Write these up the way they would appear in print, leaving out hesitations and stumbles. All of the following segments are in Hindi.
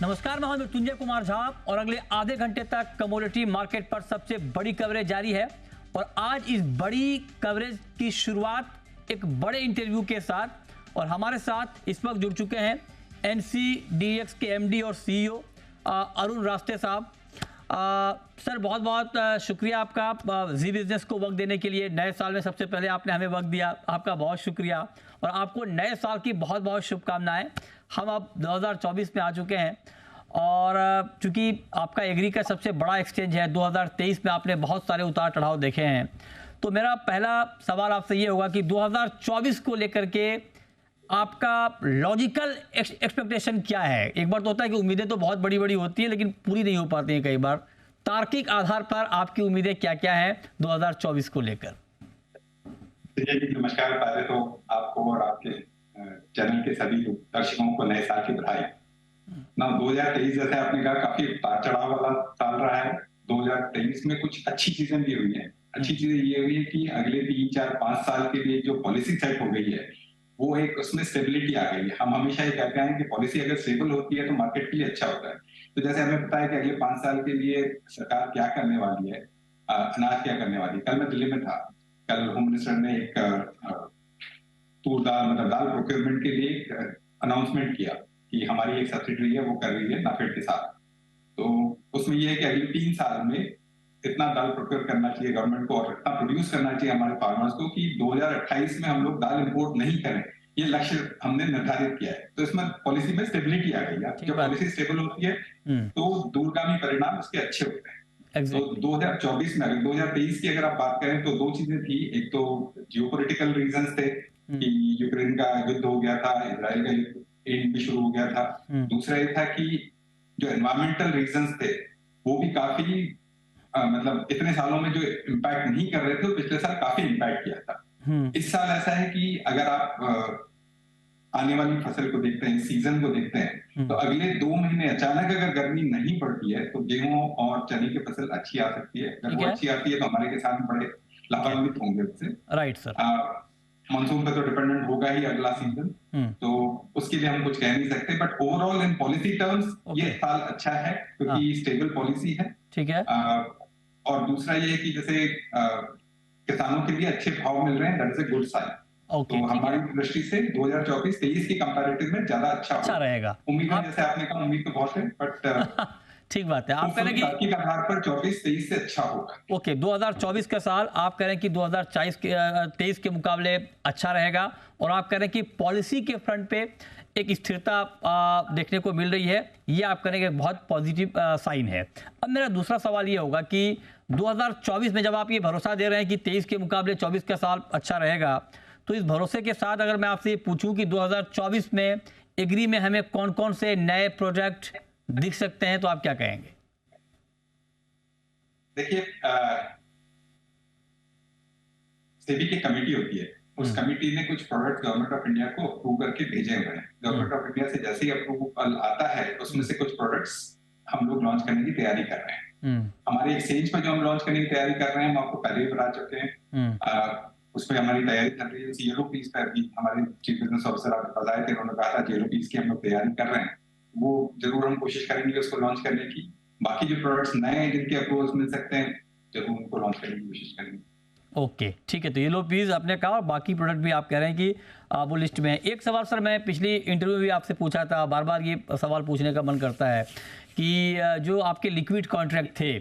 नमस्कार, मैं हूं मृत्युंजय कुमार झा और अगले आधे घंटे तक कमोडिटी मार्केट पर सबसे बड़ी कवरेज जारी है। और आज इस बड़ी कवरेज की शुरुआत एक बड़े इंटरव्यू के साथ, और हमारे साथ इस वक्त जुड़ चुके हैं NCDEX के MD और CEO अरुण रास्ते साहब। सर, बहुत बहुत शुक्रिया आपका जी बिजनेस को वक्त देने के लिए। नए साल में सबसे पहले आपने हमें वक्त दिया, आपका बहुत शुक्रिया और आपको नए साल की बहुत बहुत शुभकामनाएं। हम अब 2024 में आ चुके हैं और चूंकि आपका एग्री का सबसे बड़ा एक्सचेंज है, 2023 में आपने बहुत सारे उतार चढ़ाव देखे हैं। तो मेरा पहला सवाल आपसे ये होगा कि 2024 को लेकर के आपका लॉजिकल एक्सपेक्टेशन क्या है? एक बार तो होता है कि उम्मीदें तो बहुत बड़ी बड़ी होती है लेकिन पूरी नहीं हो पाती हैं कई बार। तार्किक आधार पर आपकी उम्मीदें क्या क्या हैं 2024 को लेकर? नमस्कार। पहले तो आपको और आपके चैनल के सभी दर्शकों को नए साल की बधाई। 2023 जैसे आपने कहा काफी उतार चढ़ाव वाला साल रहा है। 2023 में कुछ अच्छी चीजें भी हुई हैं। अच्छी चीजें ये हुई है कि अगले 3, 4, 5 साल के लिए जो पॉलिसी सेट हो गई है वो एक उसमें स्टेबिलिटी आ गई है। हम हमेशा ये कहते हैं कि पॉलिसी अगर स्टेबल होती है तो मार्केट के लिए अच्छा होता है। तो जैसे हमें पता है कि अगले 5 साल के लिए सरकार क्या करने वाली है, अनाज क्या करने वाली है। कल मैं दिल्ली में था, कल होम मिनिस्टर ने एक तूर दाल मतलब दाल प्रोक्योरमेंट के लिए एक अनाउंसमेंट किया कि हमारी एक सब्सिडरी है वो कर रही है नाफेड के साथ। तो उसमें यह है कि अगले 3 साल में इतना दाल प्रोक्योर करना चाहिए गवर्नमेंट को और इतना प्रोड्यूस करना चाहिए हमारे फार्मर्स को कि 2028 में हम लोग दाल इंपोर्ट नहीं करें। ये लक्ष्य हमने निर्धारित किया है। तो इसमें पॉलिसी में स्टेबिलिटी आ गई है। जब पॉलिसी स्टेबल होती है तो दूरगामी परिणाम उसके अच्छे होते हैं। तो 2024 में, अगर 2023 की अगर आप बात करें तो 2 चीजें थी। एक तो जियोपॉलिटिकल रीजंस थे कि यूक्रेन का युद्ध हो गया था, इजराइल का युद्ध भी शुरू हो गया था। दूसरा ये था कि जो एनवायरमेंटल रीजंस थे वो भी काफी मतलब इतने सालों में जो इम्पैक्ट नहीं कर रहे थे वो पिछले साल काफी इम्पैक्ट किया था। इस साल ऐसा है कि अगर आप आने वाली फसल को देखते हैं, सीजन को देखते हैं, तो अगले 2 महीने अचानक अगर गर्मी नहीं पड़ती है तो गेहूं और चने की फसल अच्छी आ सकती है। अगर वो अच्छी आती है तो हमारे किसान बड़े लाभान्वित होंगे उससे। Right sir. मानसून पर तो डिपेंडेंट होगा ही अगला सीजन, तो उसके लिए हम कुछ कह नहीं सकते। But overall in policy terms ये साल अच्छा है क्योंकि स्टेबल पॉलिसी है। ठीक है। और दूसरा ये है कि जैसे किसानों के लिए अच्छे भाव मिल रहे हैं, that is a good sign. तो हमारी दृष्टि से 2024-23 की कंपैरेटिव में ज्यादा अच्छा रहेगा। उम्मीद है, जैसे आपने कहा, उम्मीद तो बहुत है बट ठीक बात है। आप कह रहे हैं कि आधार पर 24-23 से अच्छा होगा। ओके, 2024 का साल आप कह रहे हैं कि 2023 के मुकाबले अच्छा रहेगा और आप कह रहे हैं कि पॉलिसी के फ्रंट पे एक स्थिरता देखने को मिल रही है। ये आप कह रहे हैं कि बहुत पॉजिटिव साइन है। अब मेरा दूसरा सवाल ये होगा कि 2024 में जब आप ये भरोसा दे रहे हैं कि 23 के मुकाबले 24 का साल अच्छा रहेगा, तो इस भरोसे के साथ अगर मैं आपसे ये पूछूं कि 2024 में एग्री में हमें कौन कौन से नए प्रोजेक्ट दिख सकते हैं, तो आप क्या कहेंगे? देखिए, सेबी की कमेटी होती है, उस कमेटी ने कुछ प्रोडक्ट गवर्नमेंट ऑफ इंडिया को अप्रूव करके भेजे हुए हैं। गवर्नमेंट ऑफ इंडिया से जैसे ही अप्रूवल आता है उसमें से कुछ प्रोडक्ट्स हम लोग लॉन्च करने की तैयारी कर रहे हैं। हमारे एक्सचेंज पर जो हम लॉन्च करने की तैयारी कर रहे हैं हम आपको पहले ही बता चुके हैं। उस पर हमारी तैयारी चल रही है। येलो पीस पर भी हमारे चीफ बिजनेस ऑफिसर आपके पास आए थे, उन्होंने कहा था येलो पीस की हम लोग तैयारी कर रहे हैं। वो जरूर हम कोशिश करेंगे उसको लॉन्च करने की। बाकी जो प्रोडक्ट्स नए हैं जिनके अप्रूवल्स मिल सकते हैं जरूर उनको लॉन्च करने की कोशिश करेंगे। ओके, ठीक है। तो येलो पीस आपने कहा और बाकी प्रोडक्ट भी आप कह रहे हैं कि वो लिस्ट में है। एक सवाल सर मैं पिछली इंटरव्यू भी आपसे पूछा था, बार बार ये सवाल पूछने का मन करता है कि जो आपके लिक्विड कॉन्ट्रैक्ट थे,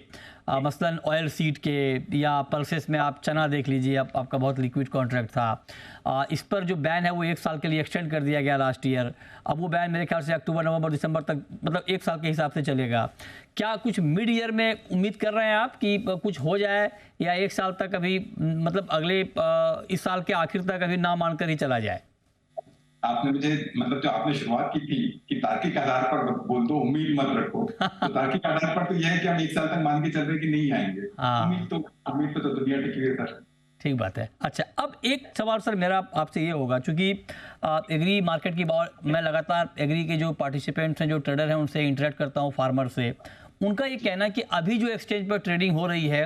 मसलन ऑयल सीड के या पल्सेस में आप चना देख लीजिए, आपका बहुत लिक्विड कॉन्ट्रैक्ट था। इस पर जो बैन है वो 1 साल के लिए एक्सटेंड कर दिया गया लास्ट ईयर। अब वो बैन मेरे ख्याल से अक्टूबर, नवंबर, दिसंबर तक, मतलब 1 साल के हिसाब से चलेगा। क्या कुछ मिड ईयर में उम्मीद कर रहे हैं आप कि कुछ हो जाए, या 1 साल तक अभी मतलब अगले इस साल के आखिर तक अभी ना मानकर ही चला जाए? आपने मुझे मतलब जो आपने शुरुआत की थी कि तार्किक आधार पर बोल दो, उम्मीद मत रखो। तो तार्किक आधार पर तो यह है कि हम 1 साल तक मान के चल रहे कि नहीं आएंगे। उम्मीद तो दुनिया टिकी है सर। ठीक बात है। अच्छा, अब एक सवाल सर मेरा आपसे ये होगा, क्योंकि एग्री मार्केट की मैं लगातार एग्री के जो पार्टिसिपेंट्स हैं, जो ट्रेडर हैं, उनसे इंटरेक्ट करता हूँ, फार्मर से, उनका ये कहना है कि अभी जो एक्सचेंज पर ट्रेडिंग हो रही है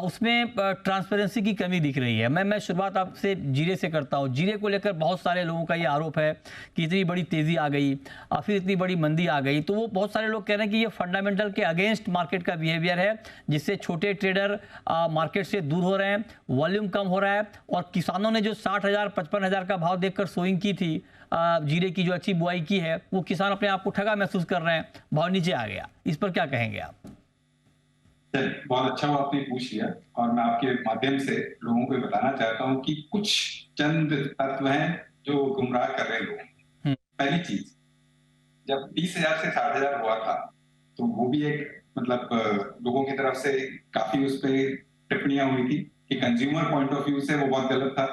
उसमें ट्रांसपेरेंसी की कमी दिख रही है। मैं शुरुआत आपसे जीरे से करता हूँ। जीरे को लेकर बहुत सारे लोगों का ये आरोप है कि इतनी बड़ी तेज़ी आ गई, फिर इतनी बड़ी मंदी आ गई, तो वो बहुत सारे लोग कह रहे हैं कि ये फंडामेंटल के अगेंस्ट मार्केट का बिहेवियर है, जिससे छोटे ट्रेडर मार्केट से दूर हो रहे हैं, वॉल्यूम कम हो रहा है, और किसानों ने जो 60,000 55,000 का भाव देखकर सोइंग की थी, जीरे की जो अच्छी बुआई की है, वो किसान अपने आप को ठगा महसूस कर रहे हैं, भाव नीचे आ गया। इस पर क्या कहेंगे आप? बहुत अच्छा वो आपने पूछ लिया, और मैं आपके माध्यम से लोगों को बताना चाहता हूं कि कुछ चंद तत्व हैं जो गुमराह कर रहे हैं लोगों। पहली चीज, जब 20,000 से 60,000 हुआ था तो वो भी एक मतलब लोगों की तरफ से काफी उस पर टिप्पणियां हुई थी कि कंज्यूमर पॉइंट ऑफ व्यू से वो बहुत गलत था।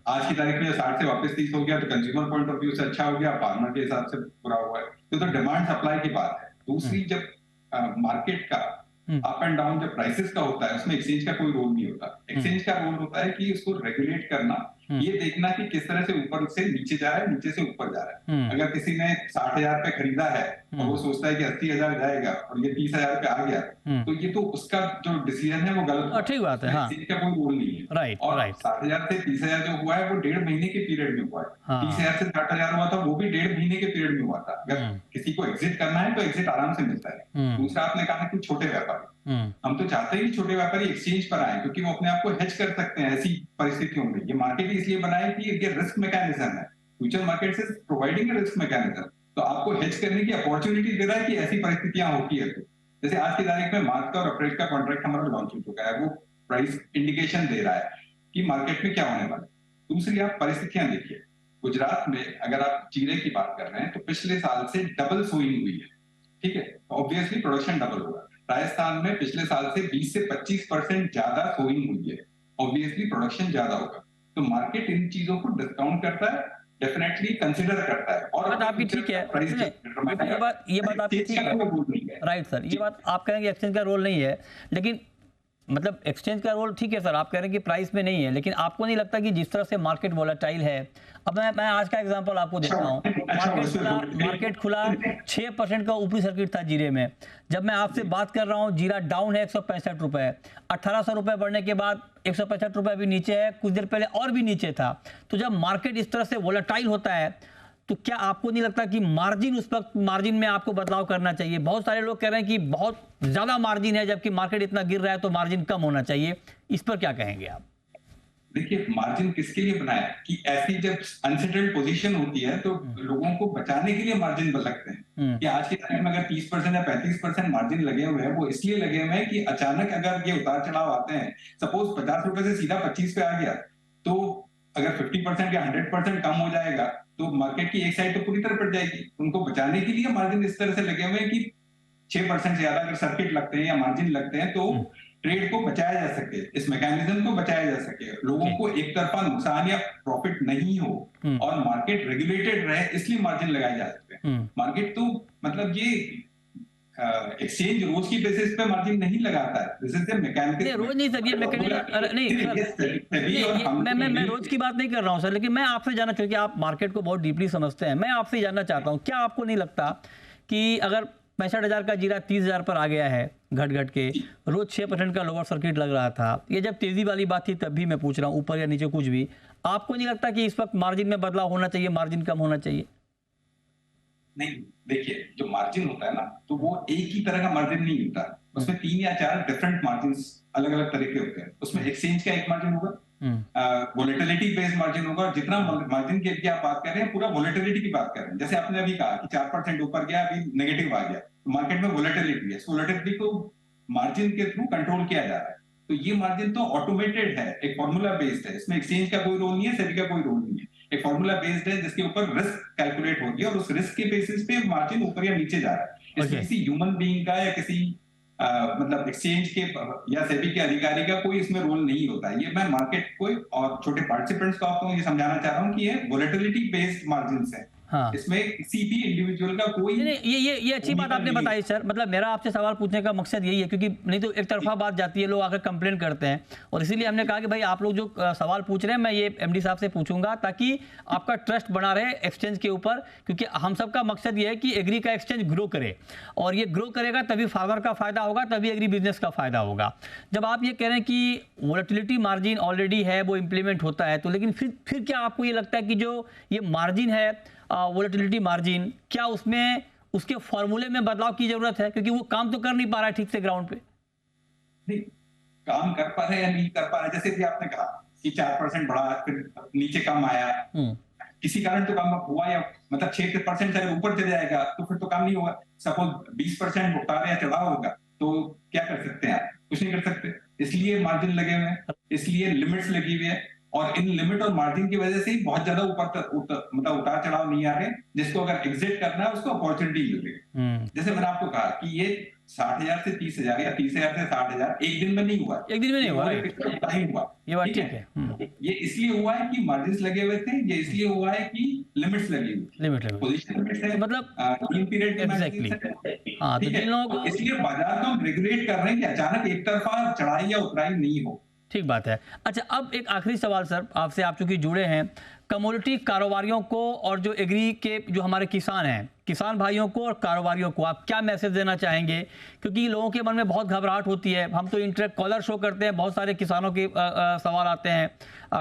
आज की तारीख में 60 से वापस 30 हो गया तो कंज्यूमर पॉइंट ऑफ व्यू से अच्छा हो गया, फार्मर के हिसाब से बुरा हुआ है। तो डिमांड सप्लाई की बात है। दूसरी, जब मार्केट का अप एंड डाउन जब प्राइसेस का होता है, उसमें एक्सचेंज का कोई रोल नहीं होता। एक्सचेंज का रोल होता है कि उसको रेगुलेट करना, ये देखना कि किस तरह से ऊपर से नीचे जा रहा है, नीचे से ऊपर जा रहा है। अगर किसी ने 60,000 पे खरीदा है और वो सोचता है कि 80,000 जाएगा और ये 30,000 पे आ गया, तो ये तो उसका जो डिसीजन है वो गलत। ठीक बात है। हाँ, एक्सचेंज का कोई रोल नहीं है। राइट, और राइट। 60,000 से 30,000 जो हुआ है वो 1.5 महीने के पीरियड में हुआ है। 30,000 से 60,000 हुआ था, वो भी 1.5 महीने के पीरियड में हुआ था। अगर किसी को एग्जिट करना है तो एग्जिट आराम से मिलता है। दूसरा, आपने कहा कि छोटे व्यापारी, हम तो चाहते हैं कि छोटे व्यापारी एक्सचेंज पर आए, क्योंकि वो अपने आप को हेज कर सकते हैं ऐसी परिस्थितियों में। ये मार्केट इसलिए बनाए कि ये रिस्क मैकेनिज्म है। Future market is providing a risk mechanism, तो आपको हेज करने की अपॉर्चुनिटी दे रहा है कि ऐसी परिस्थितियां होती है। तो जैसे आज की तारीख में मार्च का और अप्रैल का कॉन्ट्रैक्ट हमारा लॉन्च हो चुका है, वो प्राइस इंडिकेशन दे रहा है कि मार्केट में क्या होने वाला है। दूसरी, आप परिस्थितियां देखिए। गुजरात में अगर आप जीरे की बात कर रहे हैं तो पिछले साल से डबल सोइंग हुई है, ठीक है, ऑब्वियसली प्रोडक्शन डबल होगा। राजस्थान में पिछले साल से 20 से 25% ज्यादा सोइंग हुई है, ऑब्वियसली प्रोडक्शन ज्यादा होगा। तो मार्केट इन चीजों को डिस्काउंट करता है, डेफिनेटली कंसीडर करता है। और बात आपकी ठीक है, ये बात आपकी ठीक है, राइट सर। ये बात आप कह रहे हैं कि एक्सचेंज का रोल नहीं है, लेकिन मतलब एक्सचेंज का रोल ठीक है सर, आप कह रहे हैं कि प्राइस में नहीं है, लेकिन आपको नहीं लगता कि जिस तरह से मार्केट वोलेटाइल है? अब मैं आज का एग्जांपल आपको देता हूँ। मार्केट खुला 6% का ऊपरी सर्किट था जीरे में। जब मैं आपसे बात कर रहा हूँ, जीरा डाउन है 165 रुपए, 1800 रुपए बढ़ने के बाद 165 रुपए भी नीचे है, कुछ देर पहले और भी नीचे था। तो जब मार्केट इस तरह से वोलेटाइल होता है तो क्या आपको नहीं लगता कि मार्जिन, उस वक्त मार्जिन में आपको बदलाव करना चाहिए? बहुत सारे लोग कह रहे हैं कि बहुत ज्यादा मार्जिन है, जबकि मार्केट इतना गिर रहा है तो मार्जिन कम होना चाहिए। इस पर क्या कहेंगे आप? देखिए, मार्जिन किसके लिए बनाया है कि ऐसी जब अनसेटल्ड पोजीशन होती है तो लोगों को बचाने के लिए मार्जिन लगते हैं। कि आज की तारीख में अगर 30% या 35% मार्जिन लगे हुए हैं, वो इसलिए लगे हुए हैं कि अचानक अगर ये उतार चढ़ाव आते हैं, सपोज 50 रुपए से सीधा 25 पे आ गया, तो अगर 50% या 100% कम हो जाएगा तो मार्केट की एक साइड तो पूरी तरह पड़ जाएगी। उनको बचाने के लिए मार्जिन इस तरह से लगे हुए हैं कि 6% से ज्यादा अगर सर्किट लगते हैं या मार्जिन लगते हैं तो ट्रेड को बचाया जा सके, इस मैकेनिज्म को बचाया जा सके, लोगों को एक तरफा नुकसान या प्रॉफिट नहीं हो और मार्केट रेगुलेटेड रहे, इसलिए मार्जिन लगाए जा सकते हैं। मार्केट तो मतलब ये एक्सचेंज रोज की बेसिस पे मार्जिन नहीं लगाता है, दिस इज द मैकेनिकल। रोज नहीं सर, ये मैकेनिकल नहीं, मैं रोज की बात नहीं कर रहा हूं सर, लेकिन मैं आपसे जानना चाहूँ कि आप मार्केट को बहुत डीपली समझते हैं। मैं आपसे जानना चाहता हूँ, क्या आपको नहीं लगता कि अगर 65,000 का जीरा 30,000 पर आ गया है घट घट के, रोज 6% का लोअर सर्किट लग रहा था, ये जब तेजी वाली बात थी तब भी मैं पूछ रहा हूँ, ऊपर या नीचे कुछ भी, आपको नहीं लगता कि इस वक्त मार्जिन में बदलाव होना चाहिए, मार्जिन कम होना चाहिए? नहीं, देखिए, जो मार्जिन होता है ना, तो वो एक ही तरह का मार्जिन नहीं होता, उसमें 3 या 4 डिफरेंट मार्जिन अलग अलग तरीके होते हैं। उसमें एक्सचेंज का एक मार्जिन होगा, वोलेटिलिटी बेस्ड मार्जिन होगा, जितना मार्जिन की आप बात कर रहे हैं पूरा वोलेटिलिटी की बात कर रहे हैं। जैसे आपने अभी कहा कि 4% ऊपर गया, अभी नेगेटिव आ गया, तो मार्केट में वोलेटिलिटी है, वोलेटिलिटी को मार्जिन के थ्रू कंट्रोल किया जा रहा है। तो ये मार्जिन तो ऑटोमेटेड है, एक फॉर्मूला बेस्ड है, इसमें एक्सचेंज का कोई रोल नहीं है, सेबी का कोई रोल नहीं है, एक फॉर्मूला बेस्ड है जिसके ऊपर रिस्क कैलकुलेट होती है और उस रिस्क के बेसिस पे मार्जिन ऊपर या नीचे जा रहा है। इसमें किसी ह्यूमन बीइंग का या किसी मतलब एक्सचेंज के या सेबी के अधिकारी का कोई इसमें रोल नहीं होता है। ये मैं मार्केट को और छोटे पार्टिसिपेंट्स को आपको ये समझाना चाह रहा हूँ कि ये वोलेटिलिटी बेस्ड मार्जिन है, हाँ। इसमें किसी भी इंडिविजुअल का कोई नहीं, ये अच्छी बात आपने बताई सर। मतलब मेरा आपसे सवाल पूछने का मकसद यही है, क्योंकि नहीं तो एक तरफा बात जाती है, लोग आकर कंप्लेन करते हैं, और इसीलिए हमने कहा कि भाई आप लोग जो सवाल पूछ रहे हैं मैं ये एमडी साहब से पूछूंगा, ताकि आपका ट्रस्ट बना रहे एक्सचेंज के ऊपर, क्योंकि हम सबका मकसद ये है कि एग्री का एक्सचेंज ग्रो करे, और ये ग्रो करेगा तभी फार्मर का फायदा होगा, तभी एग्री बिजनेस का फायदा होगा। जब आप ये कह रहे हैं कि वोलेटिलिटी मार्जिन ऑलरेडी है, वो इंप्लीमेंट होता है, तो लेकिन फिर क्या आपको ये लगता है कि जो ये मार्जिन है वोलेटिलिटी मार्जिन, क्या उसमें उसके फॉर्मूले में बदलाव की जरूरत है, क्योंकि वो काम तो कर नहीं पा रहा है ठीक से ग्राउंड पे? नहीं, काम कर पा रहे हैं या नहीं कर पा रहे, जैसे कि आपने कहा कि 4% बढ़ा, फिर नीचे कम आया, किसी कारण तो काम हुआ, या मतलब 6% से अगर ऊपर चले जाएगा तो फिर तो काम नहीं होगा। सपोज 20% उतार या चढ़ाव होगा तो क्या कर सकते हैं आप? कुछ नहीं कर सकते। इसलिए मार्जिन लगे हुए हैं, इसलिए लिमिट्स लगी हुई है, और इन लिमिट और मार्जिन की वजह से ही बहुत ज्यादा मतलब उतार चढ़ाव नहीं आ रहे, जिसको अगर एग्जिट करना है उसको अपॉर्चुनिटी मिल रही। जैसे मैंने आपको कहा कि ये 60,000 से 30,000 या 30,000 से 60,000 एक दिन में नहीं हुआ, एक दिन में नहीं हुआ, टाइम हुआ। ये बात ठीक है। ये इसलिए हुआ है कि मार्जिन लगे हुए थे, ये इसलिए हुआ है कि लिमिट्स लगी हुई, लिमिट पोजीशन लिमिट्स है, मतलब टाइम पीरियड एग्जैक्टली। हाँ, तो जिन लोगों को इसलिए बाजार को हम रेगुलेट कर रहे हैं कि अचानक एक तरफा चढ़ाई या उतराई नहीं हो। ठीक बात है। अच्छा, अब एक आखिरी सवाल सर आपसे, आप चूंकि जुड़े हैं कमोडिटी कारोबारियों को और जो एग्री के जो हमारे किसान हैं, किसान भाइयों को और कारोबारियों को आप क्या मैसेज देना चाहेंगे? क्योंकि लोगों के मन में बहुत घबराहट होती है। हम तो इंटरेक्ट कॉलर शो करते हैं, बहुत सारे किसानों के सवाल आते हैं,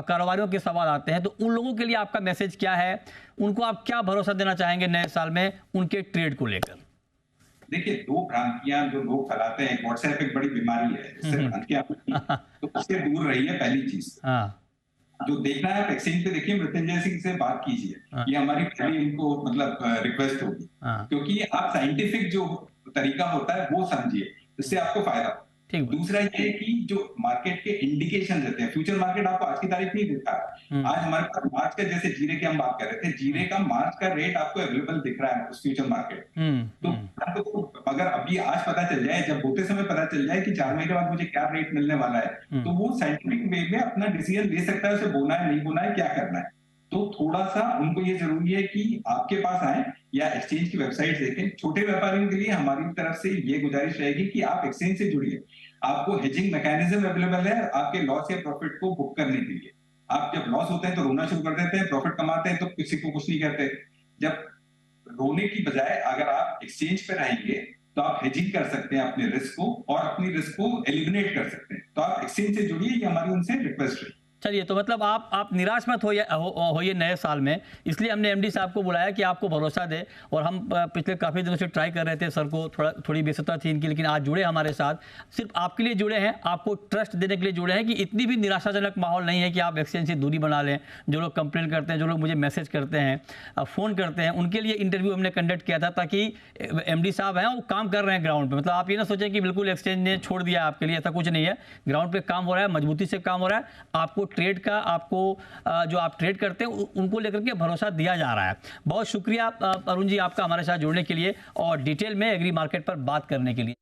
कारोबारियों के सवाल आते हैं, तो उन लोगों के लिए आपका मैसेज क्या है? उनको आप क्या भरोसा देना चाहेंगे नए साल में उनके ट्रेड को लेकर? देखिए, दो भ्रांतियां जो लोग फैलाते हैं, व्हाट्सएप एक बड़ी बीमारी है, इससे भ्रांतियां तो उससे दूर रहिए, पहली चीज। जो देखना है आप एक्सचेंज पे देखिए, मृत्युंजय सिंह से बात कीजिए, ये हमारी पहली इनको मतलब रिक्वेस्ट होगी, क्योंकि आप साइंटिफिक जो तरीका होता है वो समझिए, इससे आपको फायदा। दूसरा ये कि जो मार्केट के इंडिकेशन रहते हैं, फ्यूचर मार्केट आपको आज की तारीख नहीं दिखा है। आज हमारे पास मार्च का, जैसे जीरे की हम बात कर रहे थे, जीरे का मार्च का रेट आपको अवेलेबल दिख रहा है उस फ्यूचर मार्केट। तो अगर अभी आज पता चल जाए, जब बोते समय पता चल जाए कि 4 महीने बाद मुझे क्या रेट मिलने वाला है, तो वो साइंटिफिक वे में अपना डिसीजन ले सकता है, उसे बोना है नहीं बोना है, क्या करना है। तो थोड़ा सा उनको ये जरूरी है कि आपके पास आए या एक्सचेंज की वेबसाइट देखें। छोटे व्यापारियों के लिए हमारी तरफ से ये गुजारिश रहेगी कि आप एक्सचेंज से जुड़िए, आपको हेजिंग मैकेनिज्म अवेलेबल है आपके लॉस या प्रॉफिट को बुक करने के लिए। आप जब लॉस होते हैं तो रोना शुरू कर देते हैं, प्रॉफिट कमाते हैं तो किसी को कुछ नहीं कहते। जब रोने की बजाय अगर आप एक्सचेंज पे रहेंगे तो आप हेजिंग कर सकते हैं अपने रिस्क को, और अपनी रिस्क को एलिमिनेट कर सकते हैं। तो आप एक्सचेंज से जुड़िए, ये हमारी उनसे रिक्वेस्ट है। चलिए, तो मतलब आप निराश मत होइए नए साल में, इसलिए हमने एमडी साहब को बुलाया कि आपको भरोसा दे। और हम पिछले काफ़ी दिनों से ट्राई कर रहे थे, सर को थोड़ी बेसुता थी इनकी, लेकिन आज जुड़े हमारे साथ। सिर्फ आपके लिए जुड़े हैं, आपको ट्रस्ट देने के लिए जुड़े हैं कि इतनी भी निराशाजनक माहौल नहीं है कि आप एक्सचेंज से दूरी बना लें। जो लोग कंप्लेन करते हैं, जो लोग मुझे मैसेज करते हैं, फ़ोन करते हैं, उनके लिए इंटरव्यू हमने कंडक्ट किया था, ताकि एमडी साहब हैं वो काम कर रहे हैं ग्राउंड पर। मतलब आप ये ना सोचें कि बिल्कुल एक्सचेंज ने छोड़ दिया आपके लिए, ऐसा कुछ नहीं है। ग्राउंड पर काम हो रहा है, मजबूती से काम हो रहा है। आपको ट्रेड का, आपको जो आप ट्रेड करते हैं उनको लेकर के भरोसा दिया जा रहा है। बहुत शुक्रिया अरुण जी आपका हमारे साथ जुड़ने के लिए और डिटेल में एग्री मार्केट पर बात करने के लिए।